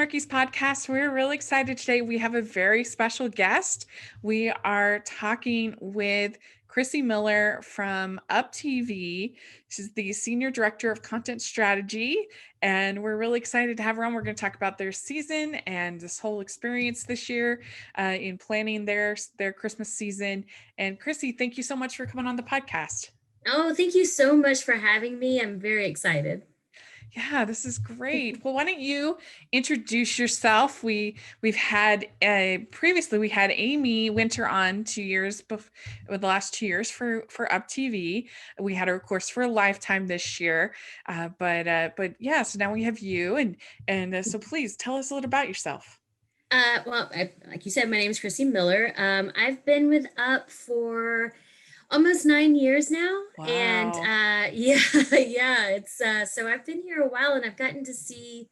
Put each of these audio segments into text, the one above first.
Hallmarkies podcast. We're really excited today. We have a very special guest. We are talking with Crissie Miller from UPtv. She's the Senior Director of Content Strategy, and we're really excited to have her on. We're going to talk about their season and this whole experience this year in planning their Christmas season. And Crissie, thank you so much for coming on the podcast. Oh, thank you so much for having me. I'm very excited. Yeah, this is great. Well, why don't you introduce yourself? We've had previously we had Amy Winter on 2 years before, the last 2 years for UPtv. We had her, of course, for a lifetime this year. But yeah, so now we have you, and so please tell us a little about yourself. Like you said, my name is Crissie Miller. I've been with UP for almost 9 years now. Wow. And it's so I've been here a while, and I've gotten to see,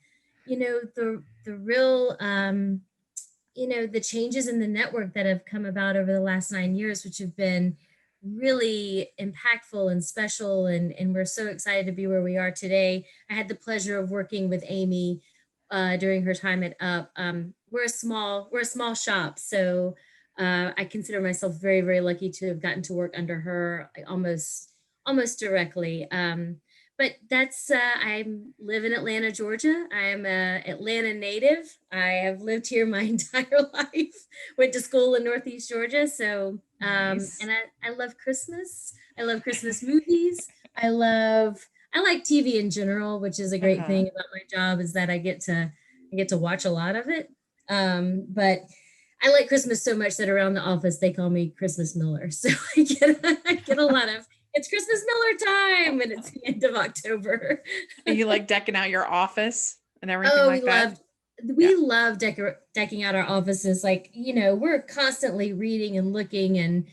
the real, the changes in the network that have come about over the last 9 years, which have been really impactful and special. And we're so excited to be where we are today. I had the pleasure of working with Amy during her time at UP. We're a small shop, so I consider myself very, very lucky to have gotten to work under her almost directly. But that's I live in Atlanta, Georgia. I'm a Atlanta native. I have lived here my entire life. Went to school in Northeast Georgia, so Nice. and I love Christmas. I love Christmas movies. I like TV in general, which is a great thing about my job, is that I get to watch a lot of it. But I like Christmas so much that around the office they call me Christmas Miller. So I get a lot of, it's Christmas Miller time, and it's the end of October. And you like decking out your office and everything like that? We love decking out our offices. Like, we're constantly reading and looking and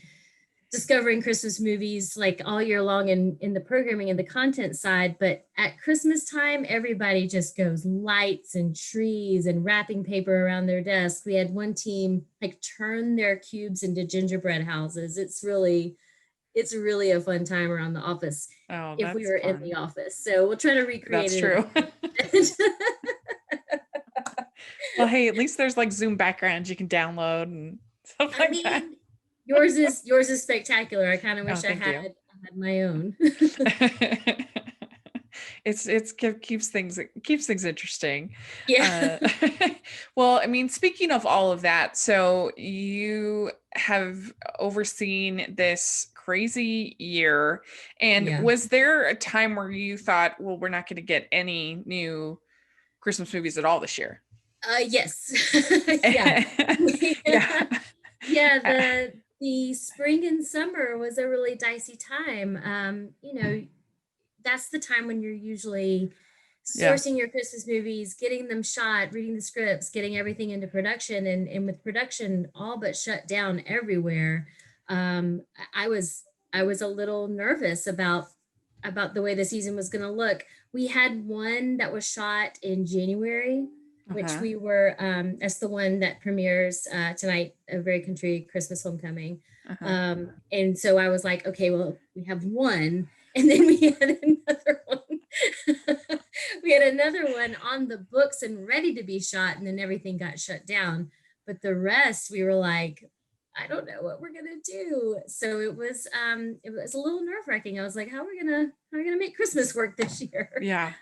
discovering Christmas movies like all year long in the programming and the content side. But at Christmas time, everybody just goes lights and trees and wrapping paper around their desk. We had one team like turn their cubes into gingerbread houses. It's really a fun time around the office. Oh, if we were fun. In the office. So we'll try to recreate it. That's true. Well, hey, at least there's like Zoom backgrounds you can download and stuff like that. Yours is spectacular. I kind of wish I had my own. It keeps things interesting. Yeah. Well, I mean, speaking of all of that, so you have overseen this crazy year, and was there a time where you thought, well, we're not going to get any new Christmas movies at all this year? Yes. Yeah. The spring and summer was a really dicey time. That's the time when you're usually sourcing your Christmas movies, getting them shot, reading the scripts, getting everything into production, and with production all but shut down everywhere. I was a little nervous about the way the season was going to look. We had one that was shot in January, which we were, that's the one that premieres tonight, A Very Country Christmas Homecoming. And so I was like, okay, well, we have one. And then we had another one. We had another one on the books and ready to be shot, and then everything got shut down. But the rest, we were like, I don't know what we're gonna do. So it was a little nerve-wracking. I was like, how are we gonna make Christmas work this year? Yeah.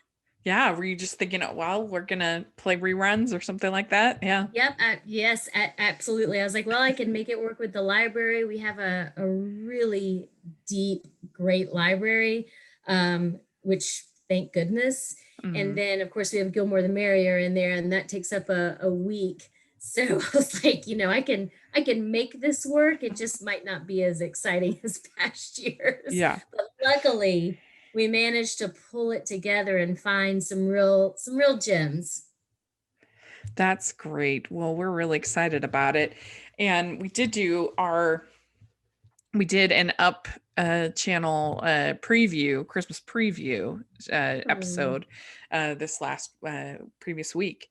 Were you just thinking, well, we're going to play reruns or something like that? Yeah. Yep. Yes, absolutely. I was like, well, I can make it work with the library. We have a really deep, great library, which thank goodness. And then, of course, we have Gilmore the Merrier in there, and that takes up a week. So I was like, I can make this work. It just might not be as exciting as past years. Yeah. But luckily, we managed to pull it together and find some real gems. That's great. Well, we're really excited about it. And we did an Up channel preview, Christmas preview episode this last previous week.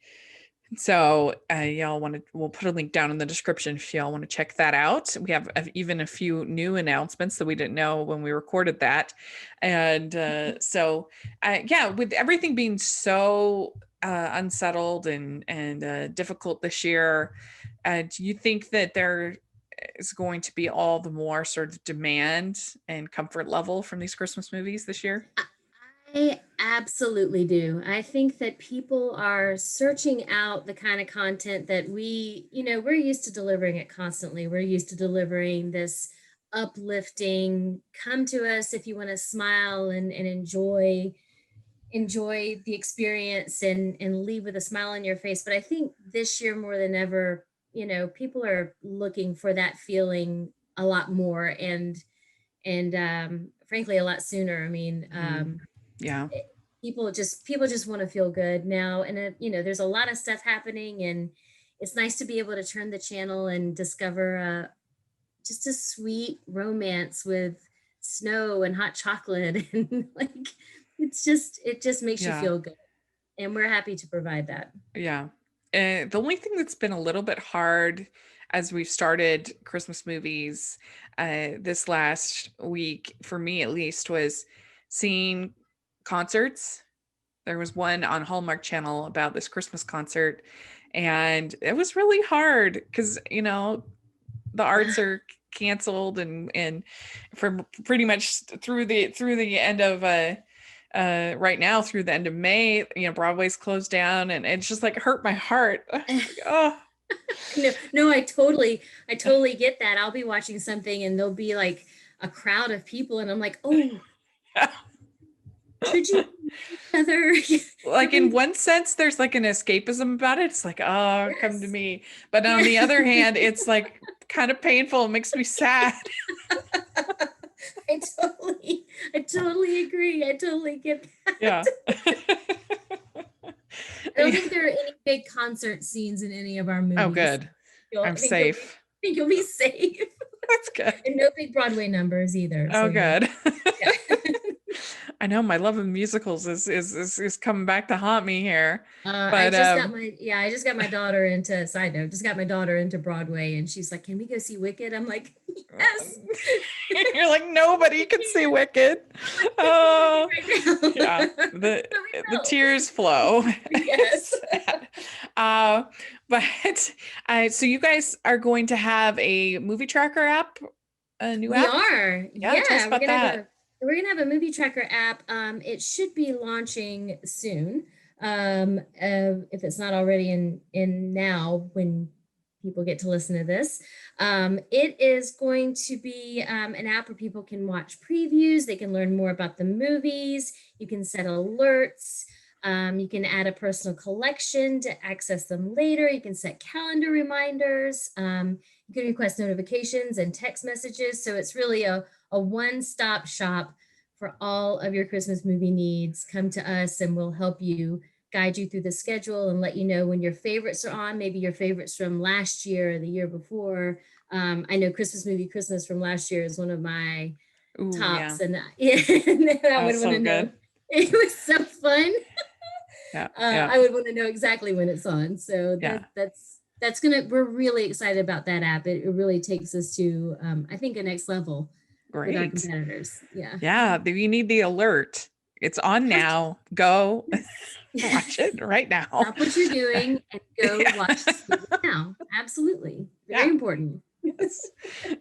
So we'll put a link down in the description if y'all want to check that out. We have even a few new announcements that we didn't know when we recorded that. And with everything being so unsettled and difficult this year, do you think that there is going to be all the more sort of demand and comfort level from these Christmas movies this year? I absolutely do. I think that people are searching out the kind of content that we're used to delivering it constantly. We're used to delivering this uplifting, come to us if you want to smile and enjoy the experience and leave with a smile on your face. But I think this year more than ever, people are looking for that feeling a lot more and frankly a lot sooner. I mean, Yeah. people just want to feel good now, and there's a lot of stuff happening, and it's nice to be able to turn the channel and discover just a sweet romance with snow and hot chocolate and like it just makes you Yeah. feel good, and we're happy to provide that. Yeah. The only thing that's been a little bit hard as we've started Christmas movies this last week, for me at least, was seeing concerts. There was one on Hallmark Channel about this Christmas concert, and it was really hard because, the arts are canceled and for pretty much through the end of right now through the end of May, Broadway's closed down, and it's just like hurt my heart. Oh. No, I totally get that. I'll be watching something and there'll be like a crowd of people and I'm like, oh, could you other Like in one sense, there's like an escapism about it. It's like, oh, come to yes. me. But on the other hand, it's like kind of painful. It makes me sad. I totally agree. I totally get that. Yeah. I don't think there are any big concert scenes in any of our movies. Oh, good. I'm safe. I think you'll be safe. That's good. And no big Broadway numbers either. Oh, So good. yeah. I know my love of musicals is coming back to haunt me here. I But just got my daughter into side note, just got my daughter into Broadway and she's like, can we go see Wicked? I'm like, yes. You're like, nobody can see Wicked. Oh, Right now. yeah. But we The will. tears flow. Yes. But so you guys are going to have a movie tracker app, a new We app? are. Yeah, tell us about that. We're gonna have a movie tracker app. It should be launching soon. If it's not already in now when people get to listen to this. It is going to be an app where people can watch previews, they can learn more about the movies, you can set alerts, you can add a personal collection to access them later, you can set calendar reminders, you can request notifications and text messages. So it's really a one-stop shop for all of your Christmas movie needs. Come to us and we'll help you guide you through the schedule and let you know when your favorites are on, maybe your favorites from last year or the year before. I know Christmas movie Christmas from last year is one of my Ooh, tops, yeah. and I would That's want so to know. good. It was so fun. Yeah. I would want to know exactly when it's on. So Yeah. we're really excited about that app. It really takes us to, I think, a next level with our Great. competitors. Yeah. Yeah. You need the alert. It's on now. Go watch it right now. Stop what you're doing and go Yeah. watch this movie now. Absolutely. Very Yeah. important. Yes,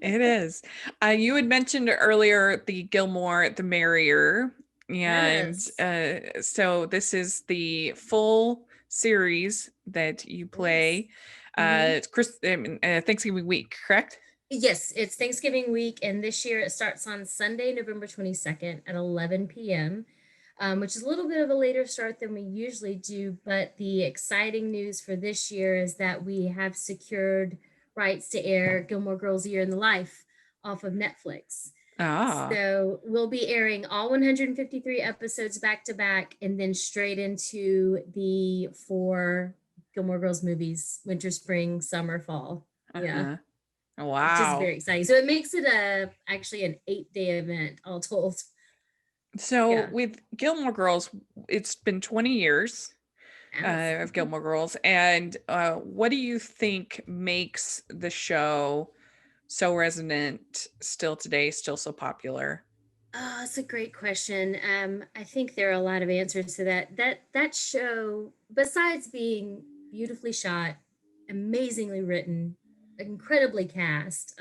it is. You had mentioned earlier the Gilmore the Merrier. And Yes. so this is the full series that you play Mhm. Thanksgiving week, correct? Yes, it's Thanksgiving week, and this year it starts on Sunday, November 22nd at 11 p.m., which is a little bit of a later start than we usually do. But the exciting news for this year is that we have secured rights to air Gilmore Girls: A Year in the Life off of Netflix. Ah, So we'll be airing all 153 episodes back to back and then straight into the 4 Gilmore Girls movies: winter, spring, summer, fall. Yeah, uh-huh. which is Wow. very exciting. So it makes it actually an 8-day event all told. So Yeah. with Gilmore Girls, it's been 20 years Yes. of Gilmore Girls. And what do you think makes the show so resonant still today, still so popular? Oh, that's a great question. I think there are a lot of answers to that. That show, besides being beautifully shot, amazingly written, incredibly cast,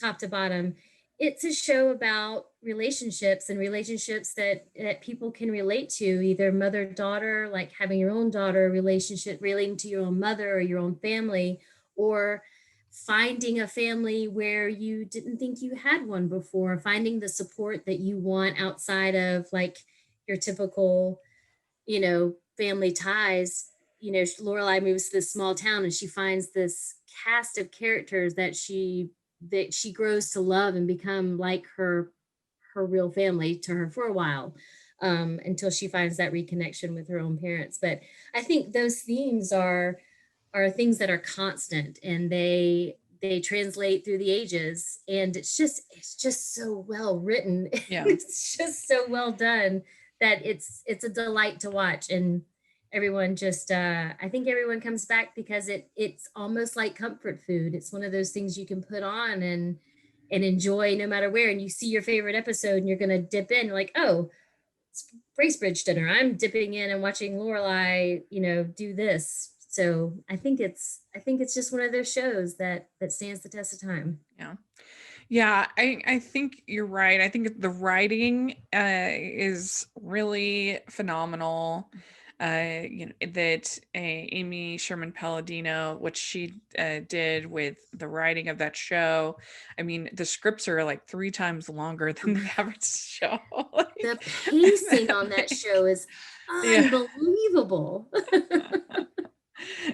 top to bottom, it's a show about relationships and relationships that people can relate to, either mother daughter, like having your own daughter relationship, relating to your own mother or your own family, or finding a family where you didn't think you had one before, finding the support that you want outside of like your typical, family ties. Lorelai moves to this small town and she finds this cast of characters that she grows to love and become like her real family to her for a while, until she finds that reconnection with her own parents. But I think those themes are things that are constant, and they translate through the ages, and it's just so well written. Yeah. It's just so well done that it's a delight to watch. And everyone just I think everyone comes back because it's almost like comfort food. It's one of those things you can put on and enjoy no matter where, and you see your favorite episode and you're going to dip in like, oh, it's Bracebridge dinner, I'm dipping in and watching Lorelai, do this. So I think it's just one of those shows that stands the test of time. Yeah. Yeah, I think you're right. I think the writing is really phenomenal. That Amy Sherman Palladino, what she did with the writing of that show. I mean, the scripts are like 3 times longer than the average show. The pacing on that show is Yeah. unbelievable.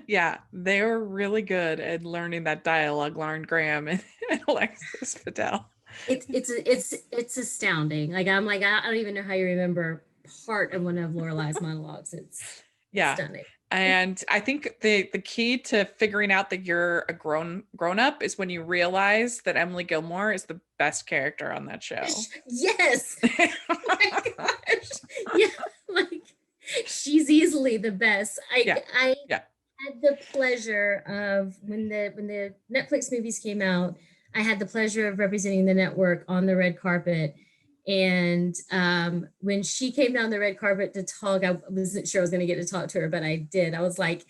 Yeah, they were really good at learning that dialogue, Lauren Graham and, and Alexis Fidel. It's astounding. Like I'm like I don't even know how you remember part of one of Lorelai's monologues. It's Yeah. stunning. And I think the key to figuring out that you're a grown up is when you realize that Emily Gilmore is the best character on that show. Yes. Oh my gosh. Yeah, like she's easily the best. Yeah. I Yeah. had the pleasure of when the Netflix movies came out, I had the pleasure of representing the network on the red carpet. And when she came down the red carpet to talk, I wasn't sure I was going to get to talk to her, but I did. I was like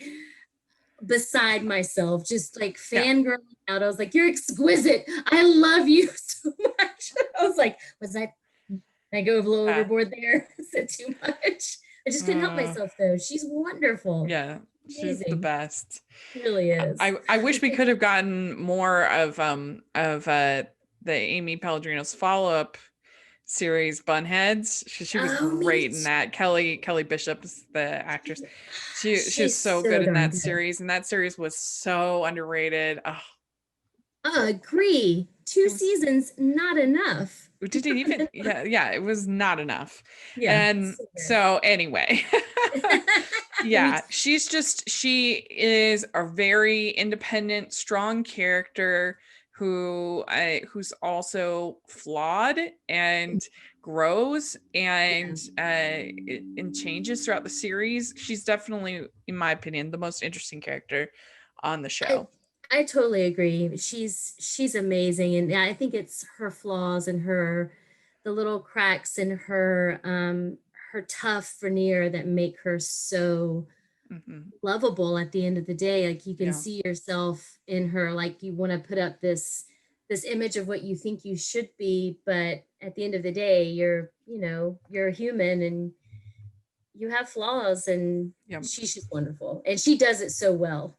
beside myself, just like Yeah. fangirling out. I was like, "You're exquisite. I love you so much." I was like, did I go a little overboard there? Is it too much? I just couldn't help myself though. She's wonderful. Yeah. She's the Amazing. best. She really is. I wish we could have gotten more of the Amy Pellegrino's follow-up series Bunheads. She was Oh, me great in too. that. Kelly Bishop is the actress. She was She's so so good in darn that good. series, and that series was so underrated. Oh, Agree. Two it was seasons, not enough. it didn't even yeah, it was not enough. Yeah. And So so anyway, good. Me yeah, she is a very independent, strong character who's also flawed and grows Yeah. and changes throughout the series. She's definitely, in my opinion, the most interesting character on the I show. I totally agree. She's amazing, and yeah, I think it's her flaws and the little cracks in her tough veneer that make her so Hmm. lovable at the end of the day. Like you can Yeah. see yourself in her, like you want to put up this image of what you think you should be, but at the end of the day, you're a human and you have flaws, and Yeah. she's just wonderful. And she does it so well.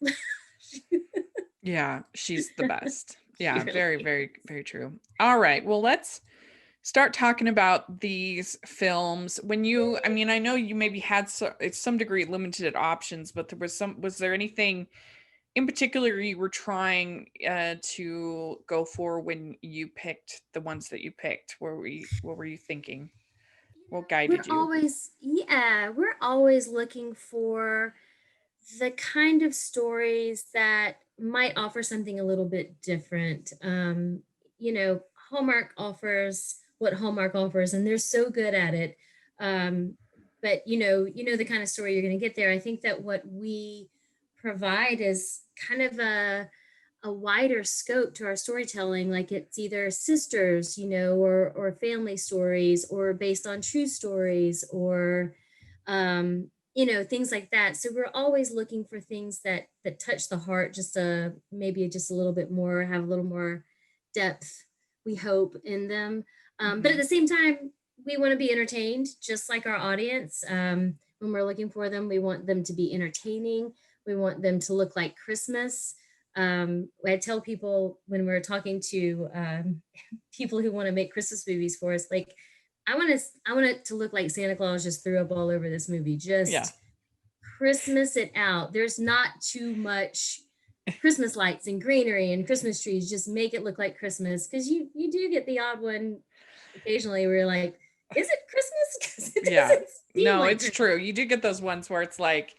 Yeah, she's the best. She Yeah, really very, is. very, very true. All right. Well, let's start talking about these films. I mean, I know you maybe had some degree limited options, but was there anything in particular you were trying to go for when you picked the ones that you picked? What were you thinking? What We're guided you? always, yeah, we're always looking for the kind of stories that might offer something a little bit different. You know, Hallmark offers what Hallmark offers, and they're so good at it. But you know the kind of story you're going to get there. I think that what we provide is kind of a wider scope to our storytelling, like it's either sisters, or family stories, or based on true stories, or things like that. So we're always looking for things that touch the heart, just maybe just a little bit more, have a little more depth, we hope, in them. But at the same time, we want to be entertained, just like our audience. When we're looking for them, we want them to be entertaining. We want them to look like Christmas. I tell people when we're talking to people who want to make Christmas movies for us, like, I want it to look like Santa Claus just threw up all over this movie. Just Christmas it out. There's not too much Christmas lights and greenery and Christmas trees. Just make it look like Christmas, because you do get the odd one occasionally where you're like, is it Christmas? It doesn't seem like it's Christmas. true. You do get those ones where it's like,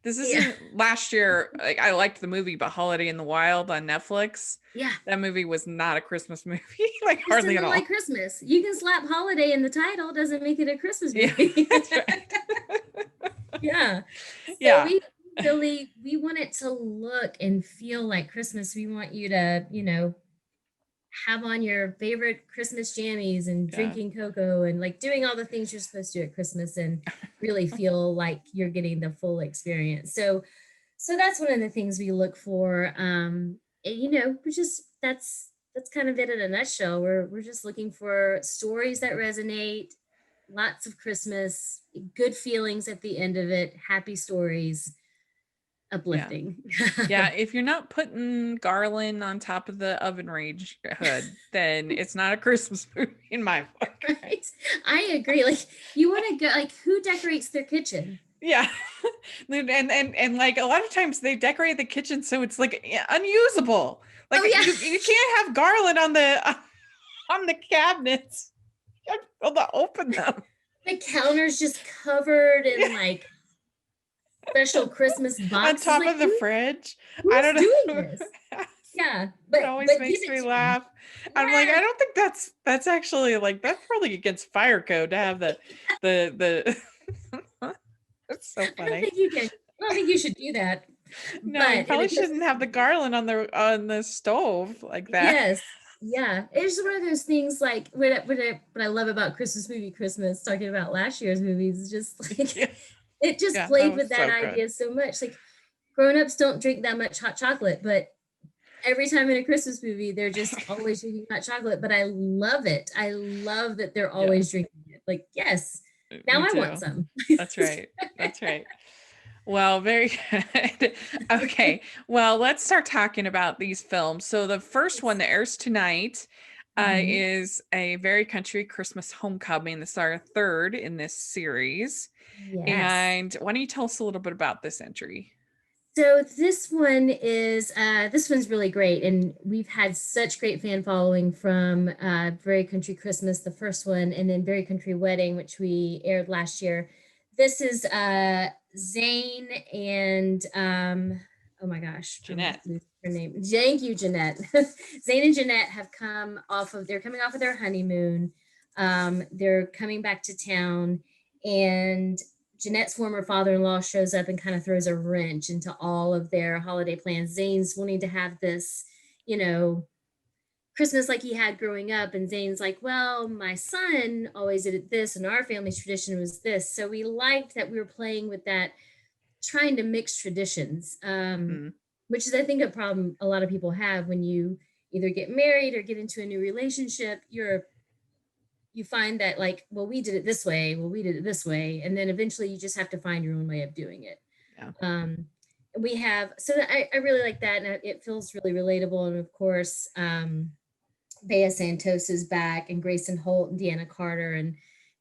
this isn't last year. Like, I liked the movie, but Holiday in the Wild on Netflix. Yeah. That movie was not a Christmas movie, like It hardly at doesn't all. like Christmas. You can slap holiday in the title, doesn't make it a Christmas movie. That's right. Yeah. So we want it to look and feel like Christmas. We want you to, have on your favorite Christmas jammies and drinking cocoa and like doing all the things you're supposed to do at Christmas, and really feel like you're getting the full experience. So that's one of the things we look for. We're just, that's kind of it in a nutshell. We're just looking for stories that resonate, lots of Christmas, good feelings at the end of it, happy stories, uplifting. Yeah, if you're not putting garland on top of the oven range hood, then it's not a Christmas movie in my book. Right? I agree. Like, you want to go, like, who decorates their kitchen? Yeah. and like a lot of times they decorate the kitchen so it's like unusable. Like, you can't have garland on the cabinets. You have to be able to open them. The counter's just covered in like special Christmas boxes on top like, of the fridge. I don't know doing this. Yeah, but it always makes me laugh. I'm like, I don't think that's actually, like, that's probably against fire code to have the That's so funny. I don't think you should do that. No, you probably shouldn't have the garland on the stove like that. Yes. Yeah, it's one of those things, like what I love about Christmas, talking about last year's movies, just like it just played with that idea so much. Like, grown-ups don't drink that much hot chocolate, but every time in a Christmas movie, they're just always drinking hot chocolate. But I love it. I love that they're always drinking it. Like, yes, now I want some. That's right. That's right. Well, very good. Okay. Well, let's start talking about these films. So the first one that airs tonight is A Very Country Christmas Homecoming. This is our third in this series. Yes. And why don't you tell us a little bit about this entry? So this one's really great, and we've had such great fan following from Very Country Christmas, the first one, and then Very Country Wedding, which we aired last year. This is Zane and oh my gosh, Jeanette. Her name. Thank you, Jeanette. Zane and Jeanette they're coming off of their honeymoon. They're coming back to town, and Jeanette's former father-in-law shows up and kind of throws a wrench into all of their holiday plans. Zane's wanting to have this, Christmas like he had growing up. And Zane's like, well, my son always did this, and our family's tradition was this. So we liked that we were playing with that, trying to mix traditions, which is, I think, a problem a lot of people have when you either get married or get into a new relationship. You find that, like, well, we did it this way. Well, we did it this way. And then eventually you just have to find your own way of doing it. Yeah. I really like that. And it feels really relatable. And of course, Bea Santos is back, and Grayson Holt and Deanna Carter, and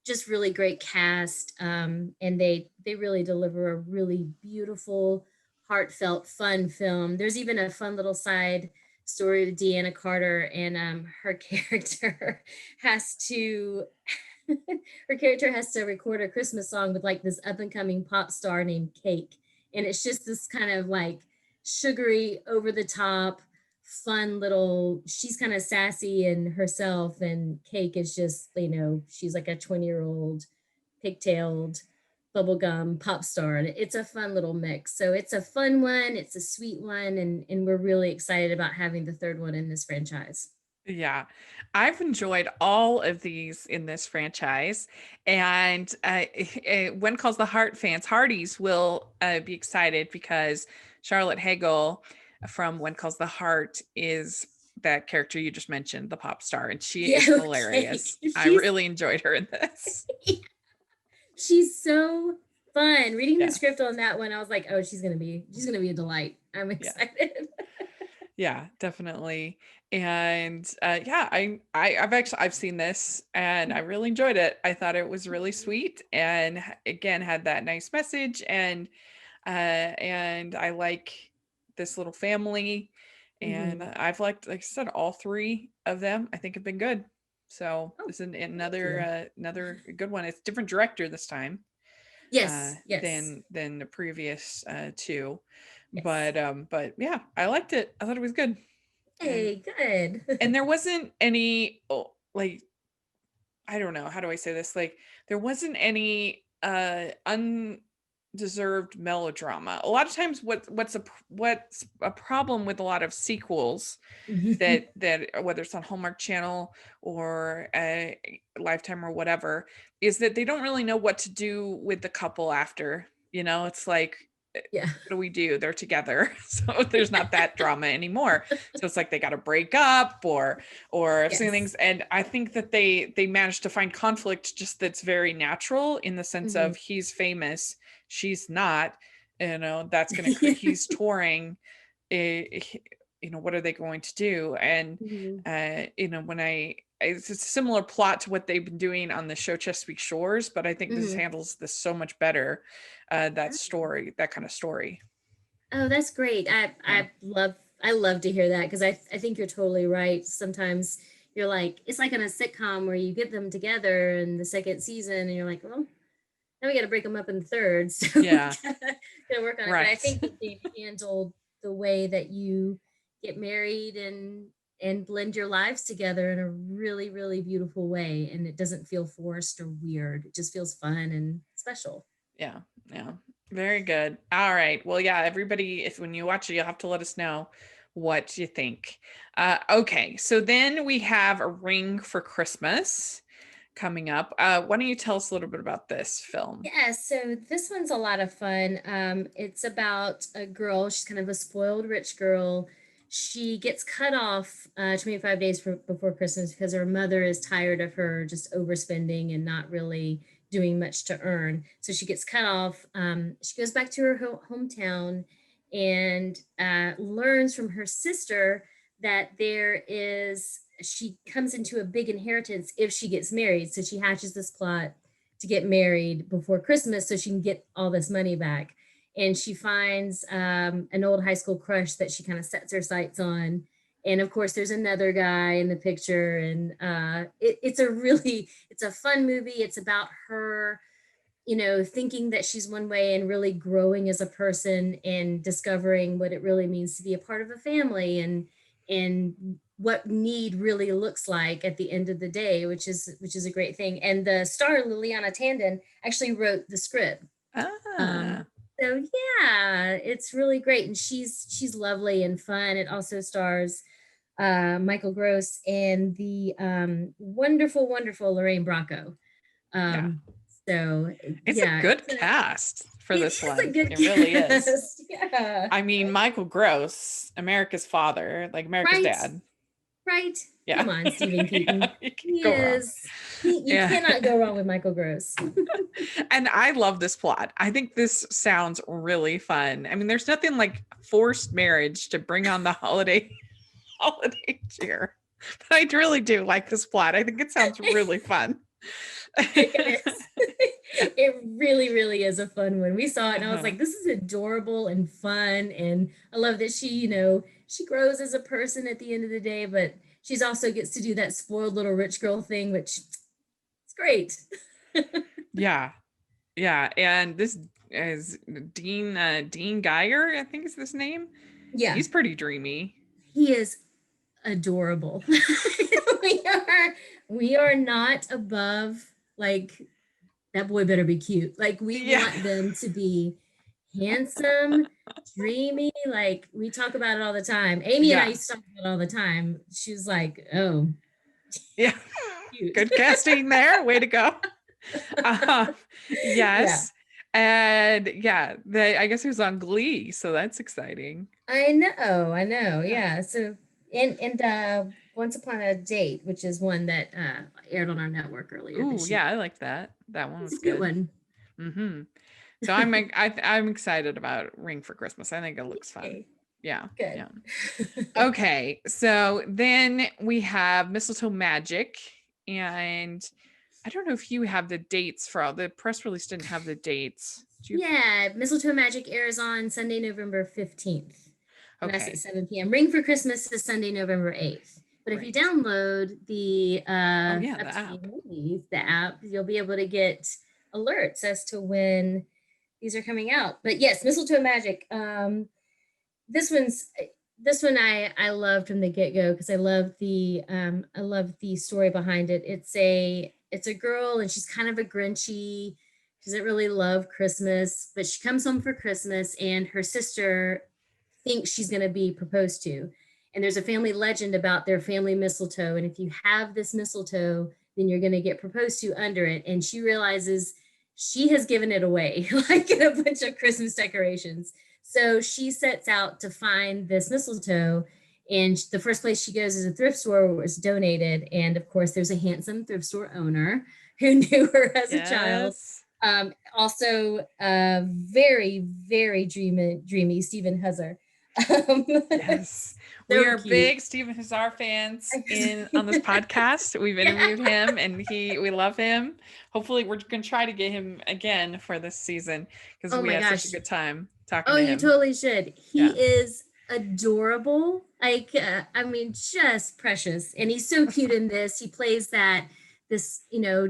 just really great cast. And they really deliver a really beautiful, heartfelt, fun film. There's even a fun little side story with Deanna Carter, and her character has to record a Christmas song with like this up and coming pop star named Cake. And it's just this kind of like sugary, over the top, fun little, she's kind of sassy in herself, and Cake is just, she's like a 20-year-old pigtailed bubblegum pop star, and it's a fun little mix. So it's a fun one, it's a sweet one, and we're really excited about having the third one in this franchise. Yeah, I've enjoyed all of these in this franchise, and When Calls the Heart fans, Hardee's will be excited because Charlotte Hagel from When Calls the Heart is that character you just mentioned, the pop star, and she Yeah, is okay. hilarious. I really enjoyed her in this. She's so fun. Reading the Yeah, script on that one, I was like, oh, she's gonna be a delight. I'm yeah. excited. Yeah, definitely. And yeah, I've seen this and I really enjoyed it. I thought it was really sweet and again had that nice message and I like this little family and Mhm. I've liked, like I said, all three of them I think have been good. So Oh, this is thank you. another good one. It's a different director this time Yes, yes, than the previous two. yes. But yeah, I liked it. I thought it was good. And Hey, good. there wasn't any like I don't know, how do I say this? Like there wasn't any undeserved melodrama. A lot of times what's a problem with a lot of sequels that whether it's on Hallmark Channel or Lifetime or whatever, is that they don't really know what to do with the couple after. You know, it's like, Yeah. what do we do? They're together, so there's not that drama anymore. So it's like they got to break up or some Yes. things. And I think that they managed to find conflict just that's very natural in the sense of Mhm. he's famous, she's not. You know, that's gonna he's touring. eh, you know, what are they going to do? And Mhm. you know, it's a similar plot to what they've been doing on the show Chesapeake Shores, but I think this Mhm. handles this so much better, that kind of story. Oh, that's great. Yeah. I love to hear that because I think you're totally right. Sometimes you're like, it's like in a sitcom where you get them together in the second season and you're like, well, now we got to break them up in the third. So we Yeah. gotta work on it. But I Right. think that they've handled the way that you get married and blend your lives together in a really, really beautiful way. And it doesn't feel forced or weird. It just feels fun and special. Yeah. Yeah. Very good. All right. Well, yeah, everybody, if when you watch it, you'll have to let us know what you think. Okay. So then we have A Ring for Christmas coming up. Why don't you tell us a little bit about this film? Yeah, so this one's a lot of fun. It's about a girl. She's kind of a spoiled rich girl. She gets cut off 25 days before Christmas because her mother is tired of her just overspending and not really doing much to earn. So she gets cut off. She goes back to her hometown and learns from her sister that she comes into a big inheritance if she gets married. So she hatches this plot to get married before Christmas so she can get all this money back. And she finds an old high school crush that she kind of sets her sights on. And of course, there's another guy in the picture, and it's a fun movie. It's about her, thinking that she's one way and really growing as a person and discovering what it really means to be a part of a family and what need really looks like at the end of the day, which is a great thing. And the star Liliana Tandon actually wrote the script. Um, Ah, so yeah, it's really great, and she's lovely and fun. It also stars Michael Gross and the wonderful, wonderful Lorraine Bracco. yeah. Um, so It's a yeah, good cast for it this is a one. good It really is. cast. Yeah. I mean, Michael Gross, America's father, like America's Right. dad. Right. Yeah. Come on, Stephen Yeah, Keaton. you can't He go wrong. is. You Yeah. cannot go wrong with Michael Gross. And I love this plot. I think this sounds really fun. I mean, there's nothing like forced marriage to bring on the holiday cheer. But I really do like this plot. I think it sounds really fun. It is. It really, really is a fun one. We saw it and I was Uh-huh. like, this is adorable and fun. And I love that she grows as a person at the end of the day, but she's also gets to do that spoiled little rich girl thing, which is great. Yeah. Yeah. And this is Dean Geyer, I think is this name. Yeah, He's pretty dreamy. he is adorable. we are we are not above like that boy better be cute. Like we want them to be handsome, dreamy. Like we talk about it all the time. Amy and I used to talk about it all the time. She was like, oh, yeah. cute. Good casting there. Way to go. Yes. And I guess he was on Glee, so that's exciting. I know. Yeah. So and Once Upon a Date, which is one that aired on our network earlier this year. I like that. That one was It's a good one. Mm-hmm. So I'm excited about Ring for Christmas. I think it looks fun. Yeah. Good. Yeah. Okay. So then we have Mistletoe Magic, and I don't know if you have the dates for all the press release didn't have the dates. Yeah, Mistletoe Magic airs on Sunday, November 15th. And that's at 7 p.m. Ring for Christmas is Sunday, November 8th. But if you download the the app, you'll be able to get alerts as to when these are coming out. But yes, Mistletoe Magic. This one I loved from the get-go because I love the story behind it. It's a girl and she's kind of a Grinchy. She doesn't really love Christmas, but she comes home for Christmas and her sister thinks she's going to be proposed to. And there's a family legend about their family mistletoe. And if you have this mistletoe, then you're going to get proposed to under it. And she realizes she has given it away, like in a bunch of Christmas decorations. So she sets out to find this mistletoe. And the first place she goes is a thrift store where it's donated. And of course, there's a handsome thrift store owner who knew her as a child. Also, very, very dreamy Stephen Huzzer. Yes. We are big Stephen Huzzer fans on this podcast. We've interviewed him and we love him. Hopefully we're going to try to get him again for this season because we had such a good time talking to him. Oh, you totally should. He is adorable. Like, just precious. And he's so cute in this. He plays this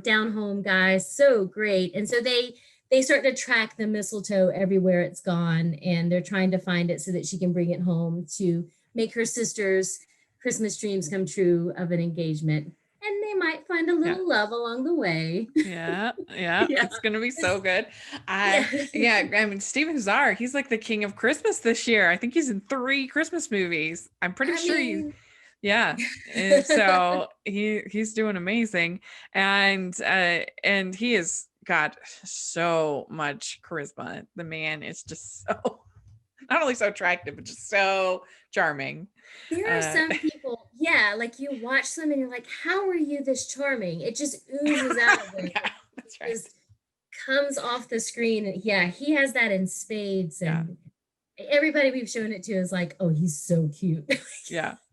down home guy so great. And so they start to track the mistletoe everywhere it's gone, and they're trying to find it so that she can bring it home to make her sister's Christmas dreams come true of an engagement. And they might find a little love along the way. Yeah. It's gonna be so good. Stephen Huzzer, he's like the king of Christmas this year. I think he's in 3 Christmas movies. I'm pretty sure and so he's doing amazing, and he has got so much charisma. The man is just so not only so attractive but just so charming. There are some people, like you watch them and you're like, how are you this charming? It just oozes out of them. That's right. Just comes off the screen. He has that in spades, and everybody we've shown it to is like, oh, he's so cute.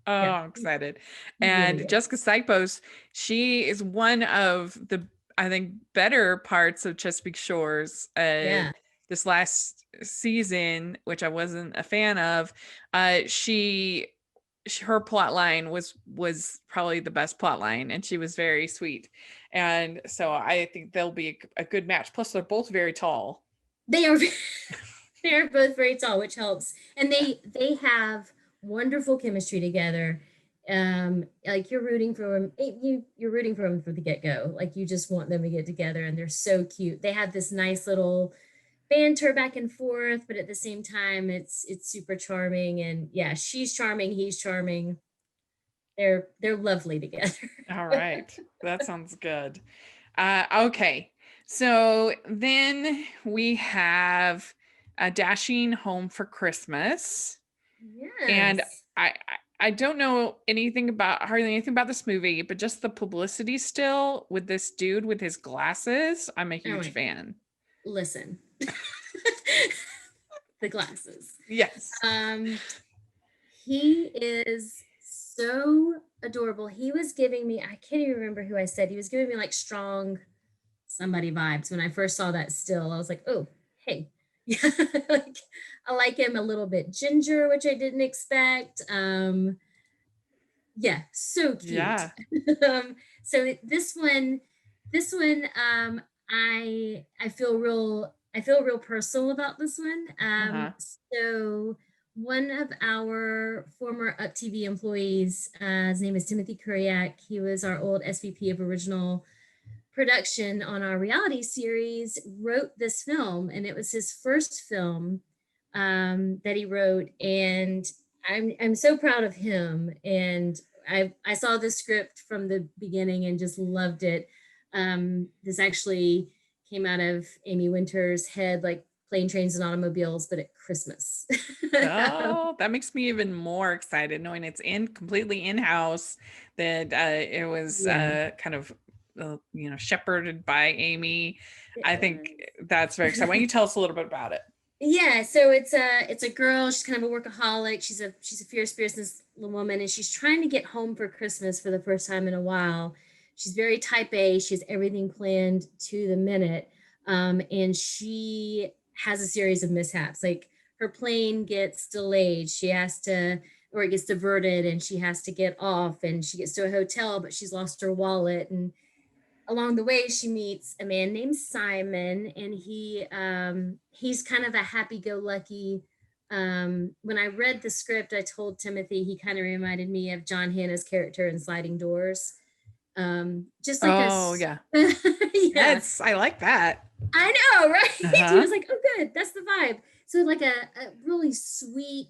I'm excited. And Jessica Sipos, she is one of the, I think, better parts of Chesapeake Shores this last season, which I wasn't a fan of. Her plot line was probably the best plot line, and she was very sweet. And so I think they'll be a good match. Plus, they're both very tall. They are they're both very tall, which helps. And they have wonderful chemistry together. Like you're rooting for them. You're rooting for them from the get-go. Like you just want them to get together, and they're so cute. They have this nice little banter back and forth, but at the same time, it's super charming. And she's charming, he's charming. They're lovely together. All right, that sounds good. Okay, so then we have Dashing Home for Christmas. Yes. And I don't know hardly anything about this movie, but just the publicity still with this dude with his glasses, I'm a huge fan. Listen. The glasses. Yes. He is so adorable. He was giving me, I can't even remember who I said, he was giving me like strong somebody vibes. When I first saw that still, I was like, oh, hey. Like, I like him a little bit ginger, which I didn't expect. So cute. Yeah. So this one, I feel real personal about this one. So one of our former UpTV employees, his name is Timothy Kuriak. He was our old SVP of original production on our reality series wrote this film, and it was his first film that he wrote, and I'm so proud of him. And I saw the script from the beginning and just loved it. This actually came out of Amy Winter's head, like Plane, Trains, and Automobiles, but at Christmas. Oh, that makes me even more excited knowing it's completely in-house, that it was Yeah. kind of shepherded by Amy. It I think was. that's very exciting. Why don't you tell us a little bit about it? Yeah, so it's a girl. She's kind of a workaholic. She's a fierce business woman, and she's trying to get home for Christmas for the first time in a while. She's very type A. She has everything planned to the minute, and she has a series of mishaps. Like her plane gets delayed. She has to, or it gets diverted, and she has to get off. And she gets to a hotel, but she's lost her wallet. And along the way she meets a man named Simon, and he's kind of a happy-go-lucky. When I read the script, I told Timothy he kind of reminded me of John Hannah's character in Sliding Doors. Just like Oh, yeah. yeah, Yes, I like that. I know, right? He Uh-huh. was like, oh good, that's the vibe. So like a really sweet,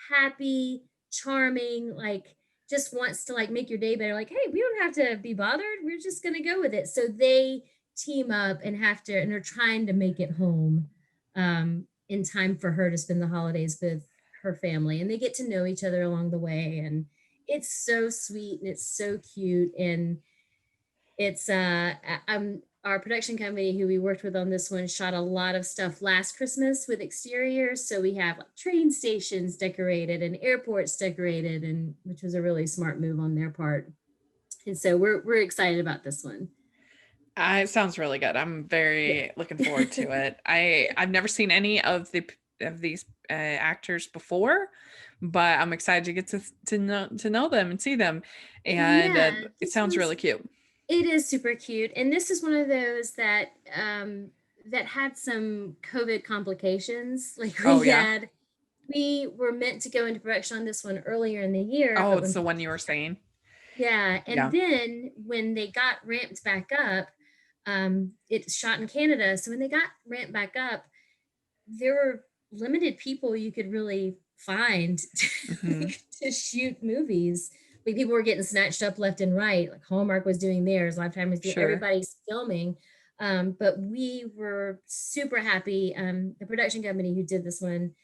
happy, charming, like just wants to like make your day better. Like, hey, we don't have to be bothered. We're just gonna go with it. So they team up and are trying to make it home in time for her to spend the holidays with her family. And they get to know each other along the way. And it's so sweet and it's so cute. And it's our production company who we worked with on this one shot a lot of stuff last Christmas with exteriors. So we have like train stations decorated and airports decorated, and which was a really smart move on their part. And so we're excited about this one. It sounds really good. I'm very looking forward to it. I've never seen any of these actors before, but I'm excited to get to know them and see them. And Yeah, it this sounds was really cute. it is super cute. And this is one of those that had some COVID complications. Like Oh yeah. we were meant to go into production on this one earlier in the year, Oh, but it's when the people one you were saying. yeah, and Yeah. then when they got ramped back up, it's shot in Canada. So when they got ramped back up, there were limited people you could really find Hmm. to shoot movies. Like people were getting snatched up left and right. Like Hallmark was doing theirs, Lifetime was doing, Sure. everybody's filming. But we were super happy. The production company who did this one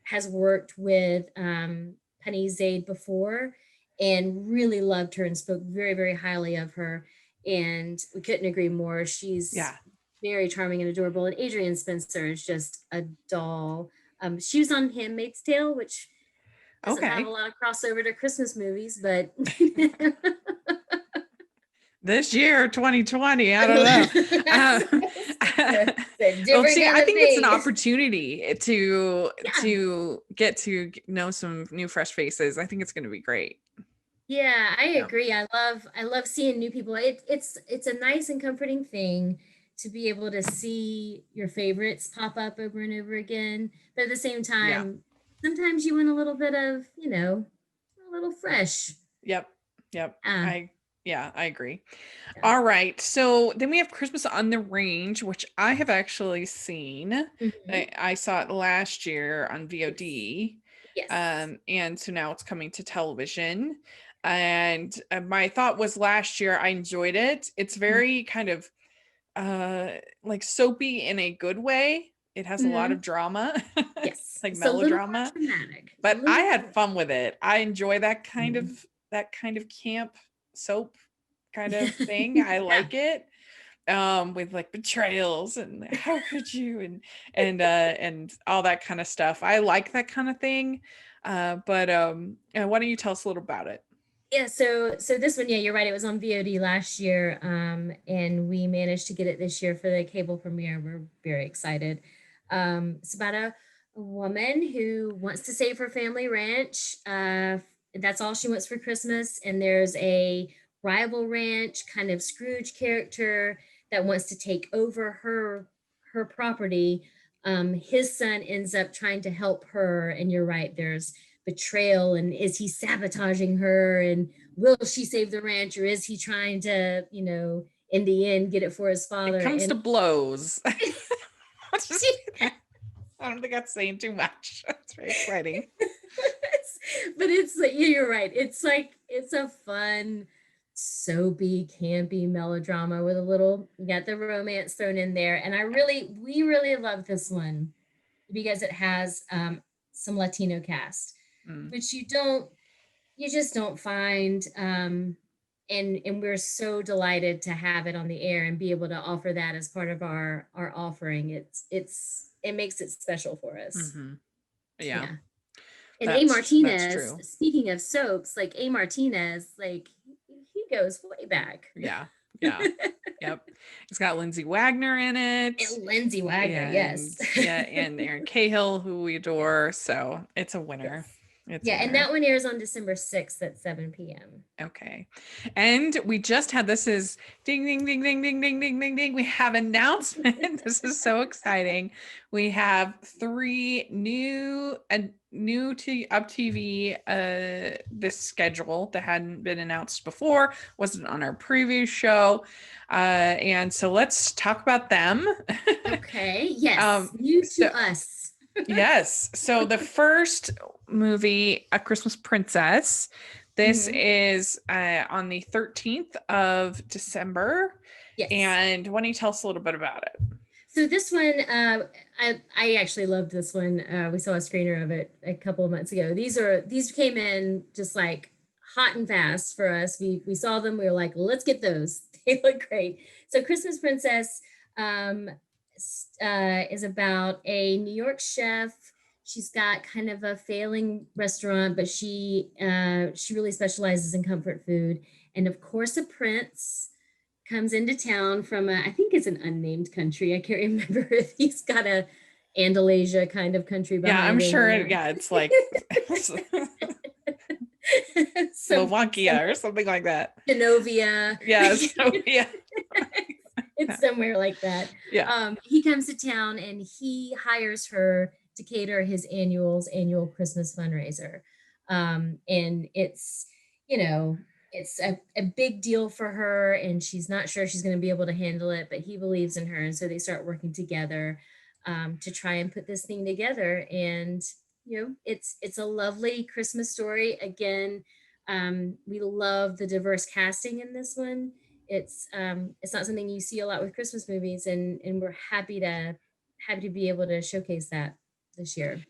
has worked with Penny Zaid before and really loved her and spoke very, very highly of her. And we couldn't agree more. She's Yeah. very charming and adorable. And Adrienne Spencer is just a doll. She was on Handmaid's Tale, which doesn't have a Okay. lot of crossover to Christmas movies, but This year, 2020, I don't know. it's a Well, different see, kind I of think it's an thing. opportunity to Yeah. get to know some new fresh faces. I think it's going to be great. Yeah, I Yeah. agree. I love seeing new people. It's a nice and comforting thing to be able to see your favorites pop up over and over again. But at the same Yeah. time, sometimes you want a little bit of, a little fresh. Yep. Yep. Ah, Yeah, I agree. yeah. All right. So then we have Christmas on the Range, which I have actually seen. Mhm. I saw it last year on Yes. VOD. Yes. And so now it's coming to television. And my thought was last year I enjoyed it. It's very kind of like soapy in a good way. It has a lot Mm-hmm. of drama, Yes. like It's a little more melodrama, dramatic. A but I little had more. fun with it. I enjoy Mhm. that kind of camp soap kind of thing. I Yeah. like it. With like betrayals and how could you and all that kind of stuff. I like that kind of thing. But why don't you tell us a little about it? Yeah, so this one, yeah, you're right. It was on VOD last year, and we managed to get it this year for the cable premiere. We're very excited. It's about a woman who wants to save her family ranch. That's all she wants for Christmas. And there's a rival ranch, kind of Scrooge character that wants to take over her property. His son ends up trying to help her, and you're right. There's betrayal, and is he sabotaging her, and will she save the ranch, or is he trying to in the end get it for his father. It comes And to blows. I don't think that's saying too much. That's very exciting. But it's like, you're right. It's like, it's a fun, soapy, campy melodrama with a little, you got the romance thrown in there. And we really love this one because it has some Latino cast, Mm. which you just don't find. And we're so delighted to have it on the air and be able to offer that as part of our offering. It makes it special for us. Mm-hmm. Yeah. Yeah. And A. That's Martinez, true. speaking of soaps, like A. Martinez, like he goes way back. Yeah. Yeah. Yep. It's got Lindsay Wagner in it. And Lindsay Wagner, yes. Yeah, and Aaron Cahill, who we adore. So it's a winner. Yes. It's Yeah, a winner. and that one airs on December 6th at 7 p.m. Okay. And we just had, this is ding, ding, ding, ding, ding, ding, ding, ding, ding. We have announcement. This is so exciting. We have 3 new to UpTV this schedule that hadn't been announced before, wasn't on our previous show. And so let's talk about them. Okay. Yes. New to us. Yes. So the first movie, A Christmas Princess, this is on the 13th of December. Yes. And why don't you tell us a little bit about it? So this one, I actually loved this one. We saw a screener of it a couple of months ago. These came in just like hot and fast for us. We saw them. We were like, well, let's get those. They look great. So Christmas Princess is about a New York chef. She's got kind of a failing restaurant, but she really specializes in comfort food. And of course, a prince comes into town from I think it's an unnamed country. I can't remember if he's got a Andalasia kind of country behind. Yeah, I'm sure. It's like Slovakia or something like that. Genovia. Yeah, so, yeah. It's somewhere like that. Yeah. He comes to town and he hires her to cater his annual Christmas fundraiser. And it's, it's a big deal for her and she's not sure she's going to be able to handle it, but he believes in her. And so they start working together to try and put this thing together. And, it's a lovely Christmas story. Again, we love the diverse casting in this one. It's not something you see a lot with Christmas movies, and we're happy to be able to showcase that this year.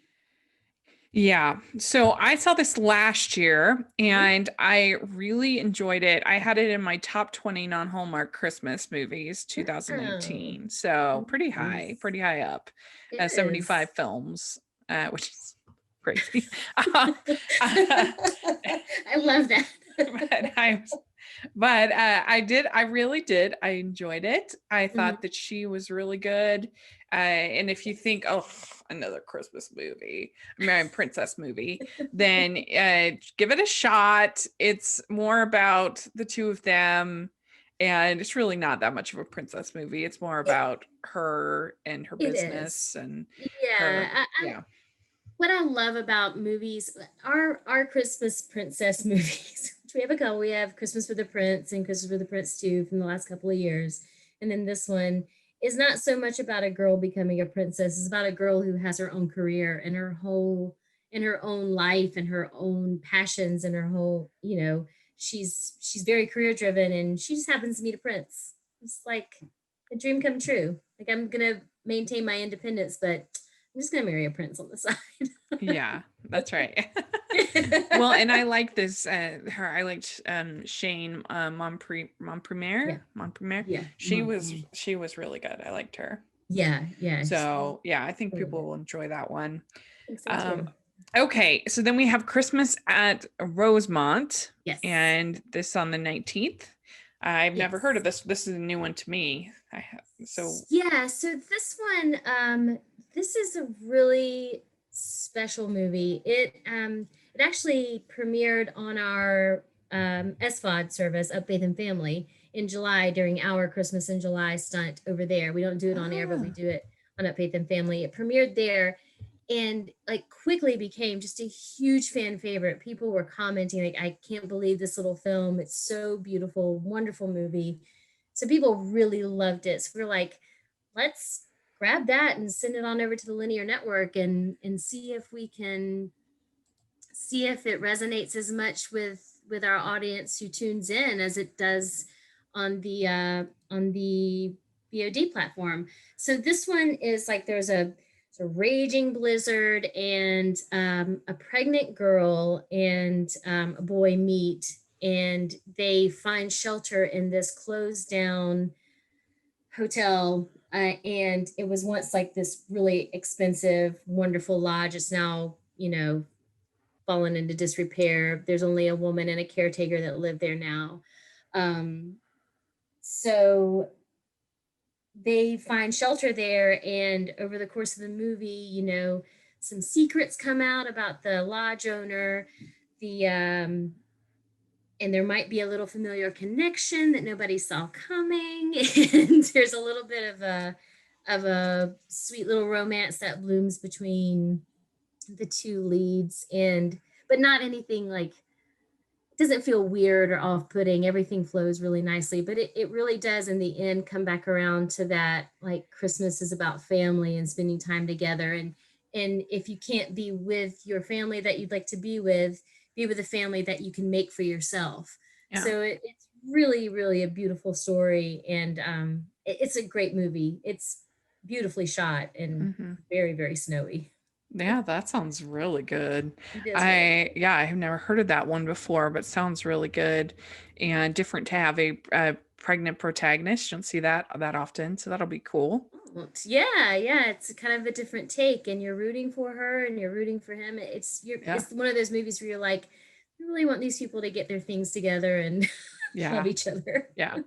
Yeah. So I saw this last year and I really enjoyed it. I had it in my top 20 non-Hallmark Christmas movies 2019. So pretty high up. 75 films, which is crazy. I love that. But I really did. I enjoyed it. I thought that she was really good. And if you think, oh, another Christmas movie, American Princess movie, then give it a shot. It's more about the two of them. And it's really not that much of a princess movie. It's more about her and her business. And what I love about movies, our Christmas princess movies, which we have a couple. We have Christmas with the Prince and Christmas with the Prince 2 from the last couple of years. And then this one is not so much about a girl becoming a princess. It's about a girl who has her own career and her own life and her own passions and her whole, she's very career driven and she just happens to meet a prince. It's like a dream come true. Like, I'm going to maintain my independence, but I'm just gonna marry a prince on the side. Yeah, that's right. Well, and I like this. I liked Shane Montpremier. Yeah, she was really good. I liked her. Yeah. So yeah, I think people will enjoy that one. I think so too. Okay, so then we have Christmas at Rosemont. Yes. And this on the 19th. I've never heard of this. This is a new one to me. So this one, this is a really special movie. It actually premiered on our SVOD service, Up Faith and Family, in July during our Christmas in July stunt over there. We don't do it on air, but we do it on Up Faith and Family. It premiered there and like quickly became just a huge fan favorite. People were commenting like, I can't believe this little film. It's so beautiful, wonderful movie. So people really loved it. So we're like, let's grab that and send it on over to the linear network and see if we can see if it resonates as much with our audience who tunes in as it does on the VOD platform. So this one is like there's a raging blizzard and a pregnant girl and a boy meet, and they find shelter in this closed down hotel. And it was once like this really expensive, wonderful lodge. It's now, fallen into disrepair. There's only a woman and a caretaker that live there now. So they find shelter there, and over the course of the movie, some secrets come out about the lodge owner, the and there might be a little familiar connection that nobody saw coming, and there's a little bit of a sweet little romance that blooms between the two leads, but not anything like, it doesn't feel weird or off-putting. Everything flows really nicely, but it really does in the end come back around to that, like, Christmas is about family and spending time together, and if you can't be with your family that you'd like to be with a family that you can make for yourself. Yeah. So it's really, really a beautiful story, and it's a great movie. It's beautifully shot and very, very snowy. Yeah, that sounds really good. It is really good. I have never heard of that one before, but sounds really good and different to have a pregnant protagonist. You don't see that often, so that'll be cool. Yeah, it's kind of a different take, and you're rooting for her and you're rooting for him. It's one of those movies where you're like, I really want these people to get their things together and love each other. Yeah.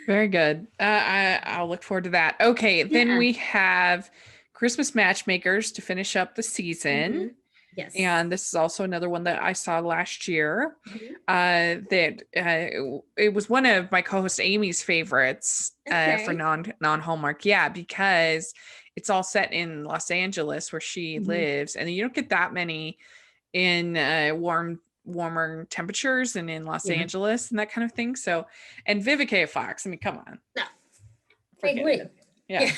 Very good. I'll look forward to that. Okay, then we have Christmas Matchmakers to finish up the season. Yes. And this is also another one that I saw last year. That it was one of my co-host Amy's favorites for non-Hallmark. Yeah, because it's all set in Los Angeles where she lives, and you don't get that many in warmer temperatures and in Los Angeles and that kind of thing. So, and Vivica Fox, I mean, come on. No. Wait. Yeah.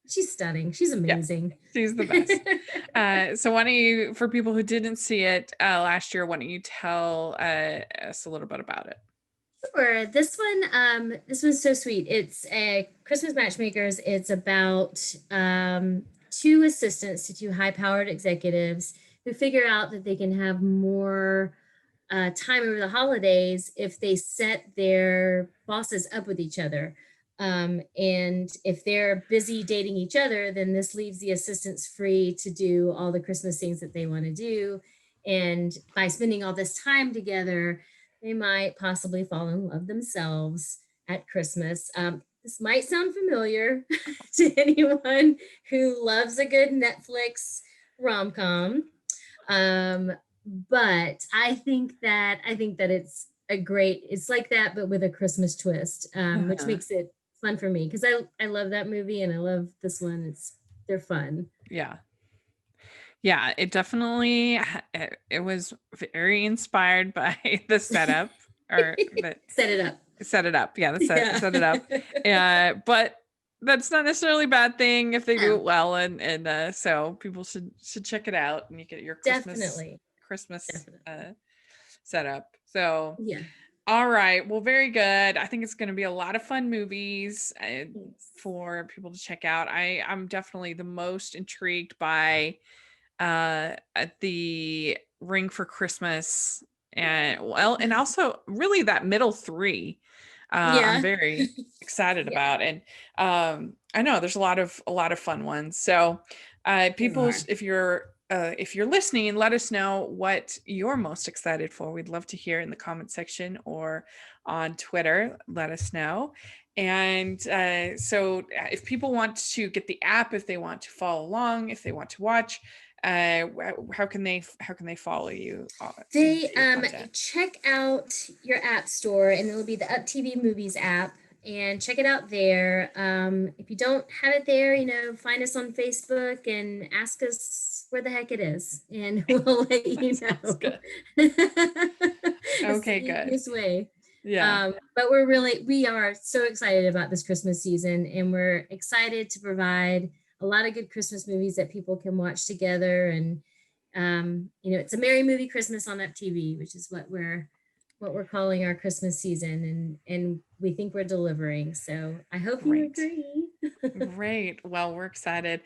She's stunning. She's amazing. Yeah, she's the best. So why don't you, for people who didn't see it last year, why don't you tell us a little bit about it? Sure. This one's so sweet. It's a Christmas Matchmakers. It's about two assistants to two high-powered executives who figure out that they can have more time over the holidays if they set their bosses up with each other. And if they're busy dating each other, then this leaves the assistants free to do all the Christmas things that they want to do. And by spending all this time together, they might possibly fall in love themselves at Christmas. This might sound familiar to anyone who loves a good Netflix rom-com. But I think that it's it's like that, but with a Christmas twist, which makes it fun for me, because I love that movie and I love this one. They're fun. Yeah, it definitely, it was very inspired by the setup or set it up. Yeah, set it up. But that's not necessarily a bad thing if they do it well, and so people should check it out, and you get your Christmas setup. So yeah. All right. Well, very good. I think it's going to be a lot of fun movies for people to check out. I'm definitely the most intrigued by the Ring for Christmas, and also really that middle three. I'm very excited about, and I know there's a lot of fun ones. So people, if you're listening, let us know what you're most excited for. We'd love to hear in the comment section or on Twitter. Let us know. And so if people want to get the app, if they want to follow along, if they want to watch, how can they follow you? They check out your app store, and it'll be the UPtv Movies app, and check it out there. If you don't have it there, find us on Facebook and ask us where the heck it is, and we'll let you know. Good. Okay, good. This way. Yeah. But we are so excited about this Christmas season, and we're excited to provide a lot of good Christmas movies that people can watch together. And it's a Merry Movie Christmas on UpTV, which is what we're calling our Christmas season, and we think we're delivering. So I hope you agree. Great. Well, we're excited.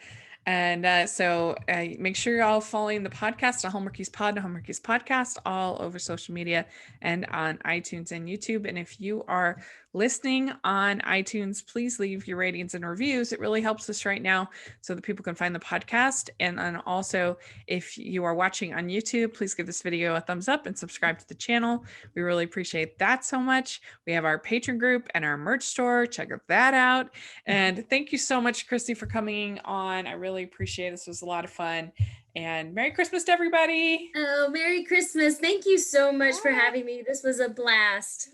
And so make sure you're all following the podcast on Hallmarkies Pod and Hallmarkies Podcast all over social media and on iTunes and YouTube. And if you are listening on iTunes, please leave your ratings and reviews. It really helps us right now so that people can find the podcast. And then also, if you are watching on YouTube, please give this video a thumbs up and subscribe to the channel. We really appreciate that so much. We have our Patreon group and our merch store. Check that out. And thank you so much, Crissie, for coming on. I really appreciate it. This was a lot of fun. And Merry Christmas to everybody. Oh, Merry Christmas. Thank you so much for having me. This was a blast.